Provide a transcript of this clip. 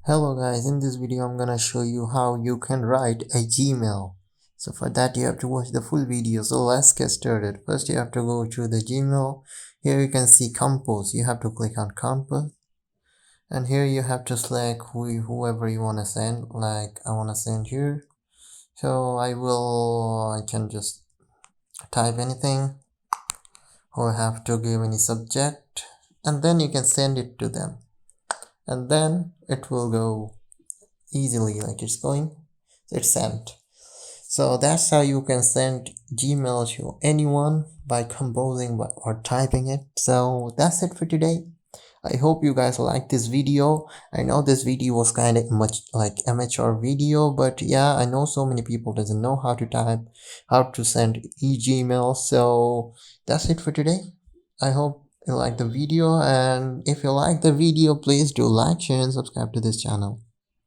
Hello guys, in this video I'm gonna show you how you can write a Gmail. So for that you have to watch the full video. So let's get started. First you have to go to the Gmail. Here you can see compose. You have to click on compose. And here you have to select whoever you want to send. Like I want to send here. So I can just type anything or have to give any subject. And then you can send it to them. And then it will go easily, like it's sent. So that's how you can send Gmail to anyone by composing or typing it. So that's it for today. I hope you guys like this video. I know this video was kind of much like amateur video, but yeah, I know so many people doesn't know how to type, how to send e-Gmail. So that's it for today. I hope you like the video, and if you like the video, please do like, share and subscribe to this channel.